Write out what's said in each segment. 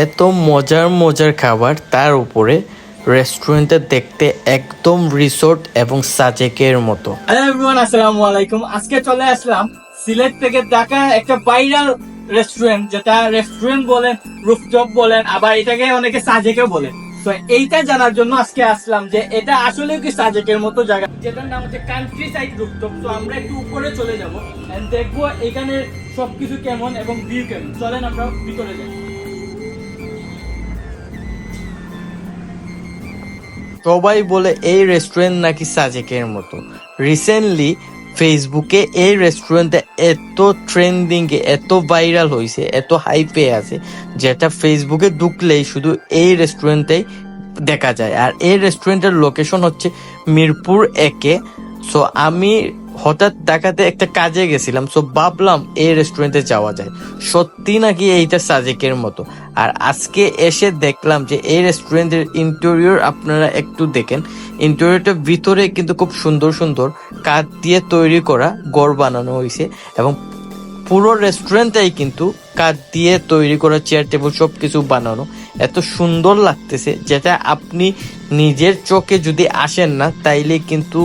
এত মজার মজার খাবার, তার উপরে রেস্টুরেন্টটা দেখতে একদম রিসোর্ট এবং সাজেকের মতো। হ্যালো এভরিওয়ান, আসসালামু আলাইকুম। আজকে চলে আসলাম সিলেট থেকে ঢাকা একটা ভাইরাল রেস্টুরেন্ট, যেটা রেস্টুরেন্ট বলেন, রুফটপ বলেন, আবার এটাকে অনেকে সাজেকে বলেন। তো এইটা জানার জন্য আজকে আসলাম যে এটা আসলে কি সাজেকের মতো জায়গা, যেটার নাম হচ্ছে কান্ট্রি সাইড রুফটপ। তো আমরা একটু উপরে চলে যাবো এন্ড দেখবো এখানে সবকিছু কেমন এবং ভিউ কেমন। চলেন আমরা ভিতরে যাই। সবাই বলে এই রেস্টুরেন্ট নাকি সাজেকের মতো। রিসেন্টলি ফেসবুকে এই রেস্টুরেন্টে এত ট্রেন্ডিং, এত ভাইরাল হয়েছে, এত হাইপে আছে, যেটা ফেসবুকে ঢুকলেই শুধু এই রেস্টুরেন্টেই দেখা যায়। আর এই রেস্টুরেন্টের লোকেশন হচ্ছে মিরপুর 1-এ। সো আমি হঠাৎ ঢাকাতে একটা কাজে গেছিলাম, সো ভাবলাম এই রেস্টুরেন্টে যাওয়া যায়। সত্যি নাকি এইটা সাজেকের মতো। আর আজকে এসে দেখলাম যে এই রেস্টুরেন্টের ইন্টেরিয়র আপনারা একটু দেখেন। ইন্টেরিয়রটার ভিতরে কিন্তু খুব সুন্দর সুন্দর কাঠ দিয়ে তৈরি করা ঘর বানানো হয়েছে, এবং পুরো রেস্টুরেন্টটাই কিন্তু কাঠ দিয়ে তৈরি করা, চেয়ার টেবিল সব কিছু বানানো। এত সুন্দর লাগতেছে, যেটা আপনি নিজের চোখে যদি আসেন না, তাইলে কিন্তু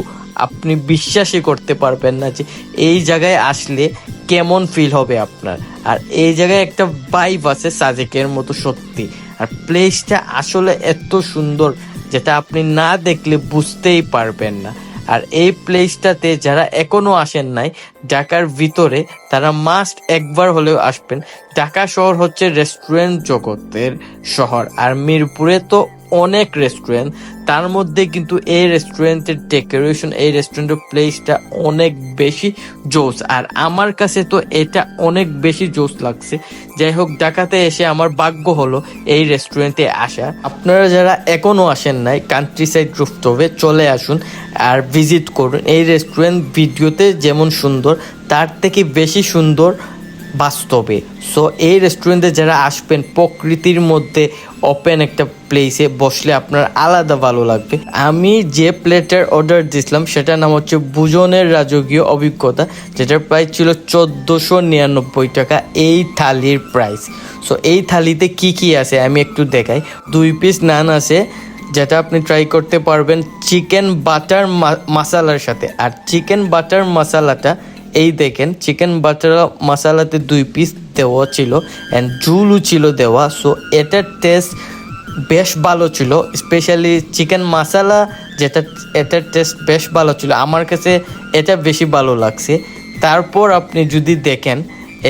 আপনি বিশ্বাসই করতে পারবেন না যে এই জায়গায় আসলে কেমন ফিল হবে আপনার। আর এই জায়গায় একটা ভাইব আছে সাজেকের মতো সত্যি। আর প্লেসটা আসলে এত সুন্দর, যেটা আপনি না দেখলে বুঝতেই পারবেন না। আর এই প্লেসটাতে যারা এখনো আসেন নাই ঢাকার ভিতরে, তারা মাস্ট একবার হলেও আসবেন। ঢাকা শহর হচ্ছে রেস্টুরেন্ট জগতের শহর, আর মিরপুরে তো অনেক রেস্টুরেন্ট, তার মধ্যে কিন্তু এই রেস্টুরেন্টের ডেকোরেশন, এই রেস্টুরেন্টের প্লেসটা অনেক বেশি জোস। আর আমার কাছে তো এটা অনেক বেশি জোস লাগছে। যাই হোক, ঢাকাতে এসে আমার ভাগ্য হলো এই রেস্টুরেন্টে আসা। আপনারা যারা এখনো আসেন নাই, কান্ট্রি সাইড রুফটপে চলে আসুন আর ভিজিট করুন। এই রেস্টুরেন্ট ভিডিওতে যেমন সুন্দর, তার থেকে বেশি সুন্দর বাস্তবে। সো এই রেস্টুরেন্টে যারা আসবেন, প্রকৃতির মধ্যে ওপেন একটা প্লেসে বসলে আপনার আলাদা ভালো লাগবে। আমি যে প্লেটের অর্ডার দিয়েছিলাম সেটার নাম হচ্ছে ভোজনের রাজকীয় অভিজ্ঞতা, যেটার প্রাইস ছিল 1499 টাকা এই থালির প্রাইস। সো এই থালিতে কি কি আছে আমি একটু দেখাই। 2 পিস নান আছে, যেটা আপনি ট্রাই করতে পারবেন চিকেন বাটার মশালার সাথে। আর চিকেন বাটার মশালাটা এই দেখেন, চিকেন বাটার মশালাতে 2 পিস দেওয়া ছিল অ্যান্ড ঝুলও ছিল দেওয়া। সো এটার টেস্ট বেশ ভালো ছিল, স্পেশালি চিকেন মশালা যেটা, এটার টেস্ট বেশ ভালো ছিল। আমার কাছে এটা বেশি ভালো লাগছে। তারপর আপনি যদি দেখেন,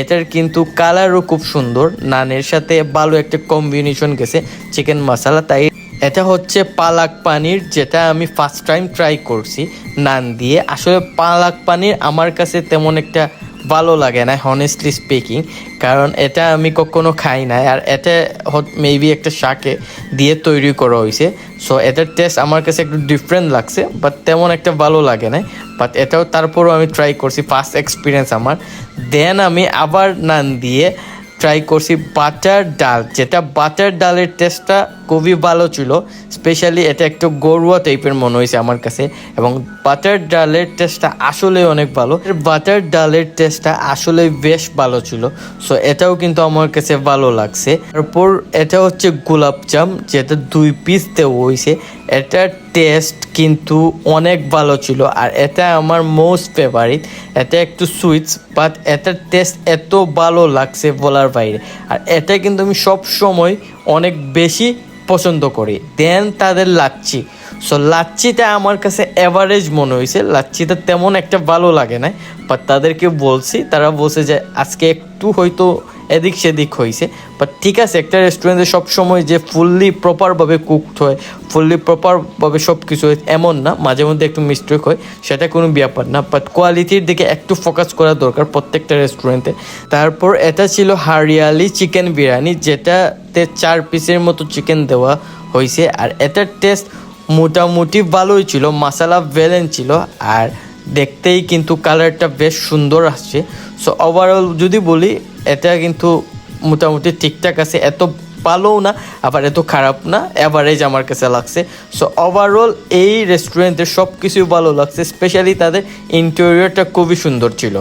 এটার কিন্তু কালারও খুব সুন্দর, নানের সাথে ভালো একটা কম্বিনেশন গেছে চিকেন মশালা। তাই এটা হচ্ছে পালাক পানির, যেটা আমি ফার্স্ট টাইম ট্রাই করছি নান দিয়ে। আসলে পালাক পানির আমার কাছে তেমন একটা ভালো লাগে না, হনেস্টলি স্পিকিং, কারণ এটা আমি কখনো খাই নাই। আর এটা মেবি একটা শাকে দিয়ে তৈরি করা হয়েছে। সো এটার টেস্ট আমার কাছে একটু ডিফারেন্ট লাগছে, বাট তেমন একটা ভালো লাগে না। বাট এটাও তারপরও আমি ট্রাই করছি, ফার্স্ট এক্সপিরিয়েন্স আমার। দেন আমি আবার নান দিয়ে ট্রাই করছি বাটার ডাল, যেটা বাটার ডালের টেস্টটা খুবই ভালো ছিল। স্পেশালি এটা একটু গরুয়া টাইপের মনে হয়েছে আমার কাছে, এবং বাটার ডালের টেস্টটা আসলে অনেক ভালো। বাটার ডালের টেস্টটা আসলে বেশ ভালো ছিল। সো এটাও কিন্তু আমার কাছে ভালো লাগছে। তারপর এটা হচ্ছে গোলাপজাম, যেটা 2 পিস দেওয়া হয়েছে। এটার টেস্ট কিন্তু অনেক ভালো ছিল, আর এটা আমার মোস্ট ফেভারিট। এটা একটু সুইটস, বাট এটার টেস্ট এত ভালো লাগছে বলার বাইরে। আর এটা কিন্তু আমি সব সময় অনেক বেশি পছন্দ করি। দেন তাদের লাচ্ছি। সো লাচ্ছিটা আমার কাছে অ্যাভারেজ মনে হয়েছে, লাচ্ছিটা তেমন একটা ভালো লাগে না। বাট তাদেরকে বলছি, তারা বলছে যে আজকে একটু হয়তো এদিক সেদিক হয়েছে। বাট ঠিক আছে, একটা রেস্টুরেন্টে সবসময় যে ফুললি প্রপারভাবে কুকড হয়, ফুললি প্রপারভাবে সব কিছু হয় এমন না, মাঝে মধ্যে একটু মিস্টেক হয়, সেটা কোনো ব্যাপার না। বাট কোয়ালিটির দিকে একটু ফোকাস করা দরকার প্রত্যেকটা রেস্টুরেন্টে। তারপর এটা ছিল হরিয়ালি চিকেন বিরিয়ানি, যেটাতে 4 পিসের মতো চিকেন দেওয়া হয়েছে। আর এটার টেস্ট মোটামুটি ভালোই ছিল, মশলা ভেলেন ছিল, আর দেখতেই কিন্তু কালারটা বেশ সুন্দর আসছে। সো ওভারঅল যদি বলি, এটা কিন্তু মোটামুটি ঠিকঠাক আছে, এত ভালোও না আবার এত খারাপ না, অ্যাভারেজ আমার কাছে লাগছে। সো ওভারঅল এই রেস্টুরেন্টের সব কিছুই ভালো লাগছে, স্পেশালি তাদের ইন্টেরিয়রটা খুবই সুন্দর ছিল।